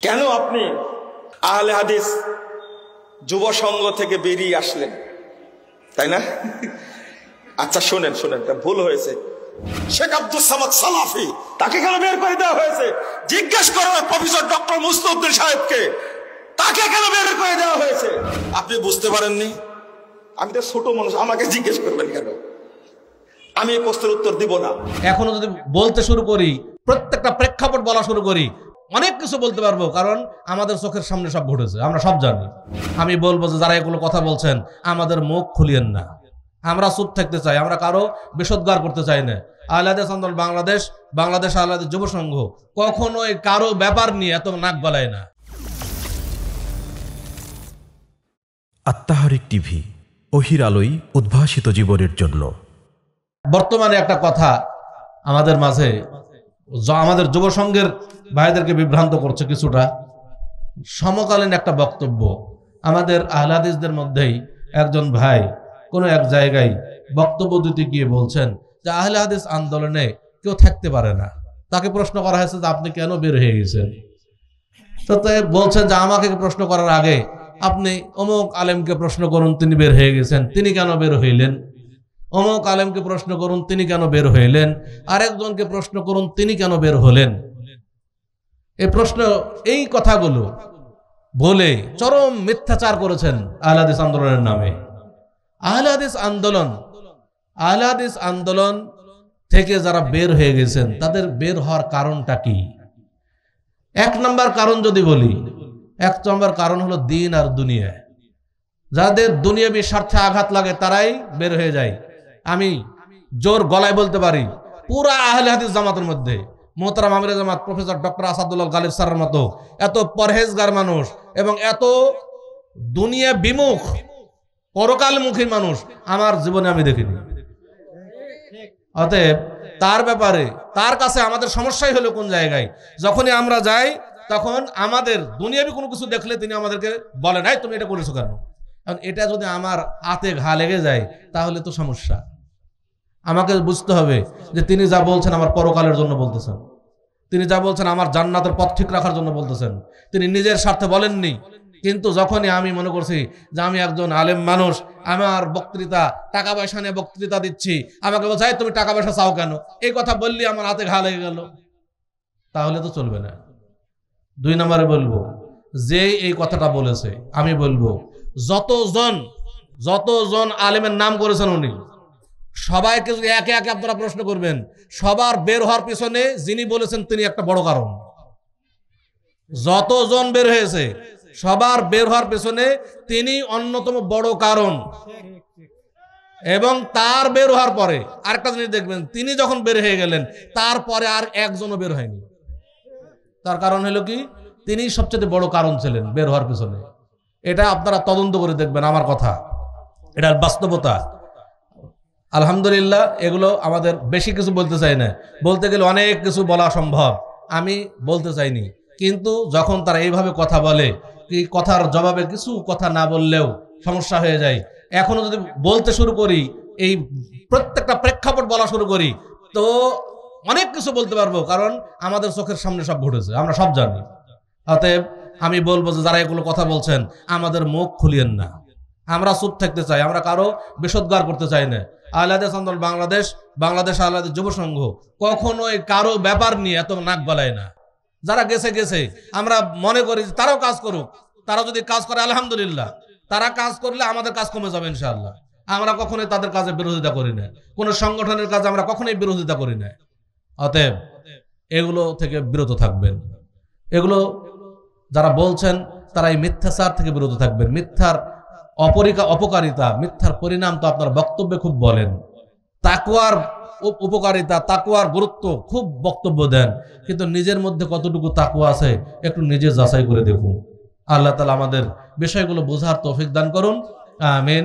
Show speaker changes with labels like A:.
A: কেন আপনি আহলে হাদিস যুব সংঘ থেকে বেরিয়ে আসলেন, তাই না? আচ্ছা শোনেন, ভুল হয়েছে। শেখ আব্দুল সামাদ সালাফি, তাকে কেন বের করে দেওয়া হয়েছে? জিজ্ঞেস করো প্রফেসর ডক্টর মুস্তাউদ্দিন সাহেবকে, তাকে কেন বের করে দেওয়া হয়েছে? আপনি বুঝতে পারেননি? আমি তো ছোট মানুষ, আমাকে জিজ্ঞেস করবেন কেন? আমি এই প্রশ্নের উত্তর দিব না।
B: এখনো যদি বলতে শুরু করি, প্রত্যেকটা প্রেক্ষাপট বলা শুরু করি, অনেক কিছু বলতে পারবো, কারণ আমাদের চোখের সামনে সব ঘটেছে, আমরা সব জানি। আমি বলবো যে যারা এগুলো কথা বলছেন আমাদের মুখ খুলিয়েন না, আমরা চুপ থাকতে চাই, আমরা কারো বিষোদ্গার করতে চাই না। আহলে হাদিস আন্দোলন বাংলাদেশ আহলে হাদিস যুব সংঘ কখনোই কারো ব্যাপার নিয়ে এত নাক গলায় না।
C: আত্মাহারিক টিভি, ওহির আলোয় উদ্ভাসিত জীবনের জন্য।
B: বর্তমানে একটা কথা আমাদের মাঝে, আমাদের যুব সংঘের ভাইদেরকে বিভ্রান্ত করছে কিছুটা। সমকালীন একটা বক্তব্য আমাদের আহলে হাদিসদের মধ্যেই একজন ভাই কোনো এক জায়গায় বক্তব্য দিতে গিয়ে বলছেন যে আহলে হাদিস আন্দোলনে কেউ থাকতে পারে না। তাকে প্রশ্ন করা হয়েছে যে আপনি কেন বের হয়ে গেছেন? তো বলছেন যে আমাকে প্রশ্ন করার আগে আপনি অমুক আলেমকে প্রশ্ন করুন, তিনি বের হয়ে গেছেন, তিনি কেন বের হইলেন? অমুক আলেমকে প্রশ্ন করুন, তিনি কেন বের হইলেন? আরেকজনকে প্রশ্ন করুন, তিনি কেন বের হলেন? এই প্রশ্ন, এই কথাগুলো বলে চরম মিথ্যাচার করেছেন আহলে হাদিস আন্দোলনের নামে। আহলে হাদিস আন্দোলন থেকে যারা বের হয়ে গেছেন তাদের বের হওয়ার কারণটা কি? এক নম্বর কারণ যদি বলি, এক নম্বর কারণ হলো দিন আর দুনিয়া। যাদের দুনিয়াবী স্বার্থে আঘাত লাগে তারাই বের হয়ে যায়। আমি জোর গলায় বলতে পারি, পুরা আহলে হাদিস জামাতের মধ্যে মোহতারাম আমিরে জামাত প্রফেসর ডক্টর আসাদুল্লাহ গালিব স্যারের মতো এত পরহেজগার মানুষ এবং এত দুনিয়া বিমুখ পরকালমুখী মানুষ আমার জীবনে আমি দেখিনি। অতএব তার ব্যাপারে, তার কাছে আমাদের সমস্যাই হলো কোন জায়গায়, যখনই আমরা যাই তখন আমাদের দুনিয়াবি কোনো কিছু দেখলে তিনি আমাদেরকে বলে নাই তুমি এটা করেছো কেন? কারণ এটা যদি আমার হাতে ঘা লেগে যায় তাহলে তো সমস্যা। আমাকে বুঝতে হবে যে তিনি যা বলছেন আমার পরকালের জন্য বলতেছেন, তিনি যা বলছেন আমার জান্নাতের পথ ঠিক রাখার জন্য বলতেছেন, তিনি নিজের স্বার্থে বলেননি। কিন্তু যখনই আমি মনে করছি যে আমি একজন আলেম মানুষ, আমার বক্তৃতা টাকা পয়সা নিয়ে বক্তৃতা দিচ্ছি, আমাকে বলছে তুমি টাকা পয়সা চাও কেন? এই কথা বললি আমার হাতে ঘা লেগে গেল, তাহলে তো চলবে না। দুই নম্বরে বলবো, যে এই কথাটা বলেছে আমি বলবো যতজন আলেমের নাম করেছেন উনি সবাইকে যদি একে একে আপনারা প্রশ্ন করবেন, সবার বের হওয়ার পিছনে যিনি বলেছেন তিনি একটা বড় কারণ। যতজন বের হয়েছে সবার বের হওয়ার পেছনে তিনি অন্যতম বড় কারণ। এবং তার বের হওয়ার পরে আরেকটা জিনিস দেখবেন, তিনি যখন বের হয়ে গেলেন তারপরে আর একজনও বের হয়নি। তার কারণ হলো কি? তিনি সবচেয়ে বড় কারণ ছিলেন বের হওয়ার পেছনে। এটা আপনারা তদন্ত করে দেখবেন, আমার কথা, এটা বাস্তবতা। আলহামদুলিল্লাহ, এগুলো আমাদের বেশি কিছু বলতে চাই না, বলতে গেলে অনেক কিছু বলা সম্ভব, আমি বলতে চাইনি। কিন্তু যখন তারা এইভাবে কথা বলে, কি কথার জবাবে কিছু কথা না বললেও সমস্যা হয়ে যায়। এখনো যদি বলতে শুরু করি, এই প্রত্যেকটা প্রেক্ষাপট বলা শুরু করি, তো অনেক কিছু বলতে পারবো, কারণ আমাদের চোখের সামনে সব ঘটেছে, আমরা সব জানি। অতএব আমি বলবো যে যারা এগুলো কথা বলছেন আমাদের মুখ খুলিয়েন না, আমরা চুপ থাকতে চাই, আমরা কারো বিষোদ্গার করতে চাই না। আহলে হাদিস আন্দোলন বাংলাদেশ আহলে হাদিস যুব সংঘ কখনোই কারো ব্যাপার নিয়ে এত নাক গলায় না। যারা গেছে আমরা মনে করি তারাও কাজ করুক, তারা যদি কাজ করে আলহামদুলিল্লাহ, তারা কাজ করলে আমাদের কাজ কমে যাবে ইনশাআল্লাহ। আমরা কখনোই তাদের কাজে বিরোধিতা করি না, কোনো সংগঠনের কাজে আমরা কখনোই বিরোধিতা করি না। অতএব এগুলো থেকে বিরত থাকবেন। এগুলো যারা বলছেন তারা এই মিথ্যাচার থেকে বিরত থাকবেন। মিথ্যার অপকারিতা, মিথ্যার পরিণাম তো আপনার বক্তব্যে খুব বলেন, তাকওয়ার উপকারিতা, তাকওয়ার গুরুত্ব খুব বক্তব্য দেন, কিন্তু নিজের মধ্যে কতটুকু তাকওয়া আছে একটু নিজে যাচাই করে দেখুন। আল্লাহ তাআলা আমাদের বিষয়গুলো বোঝার তৌফিক দান করুন, আমিন।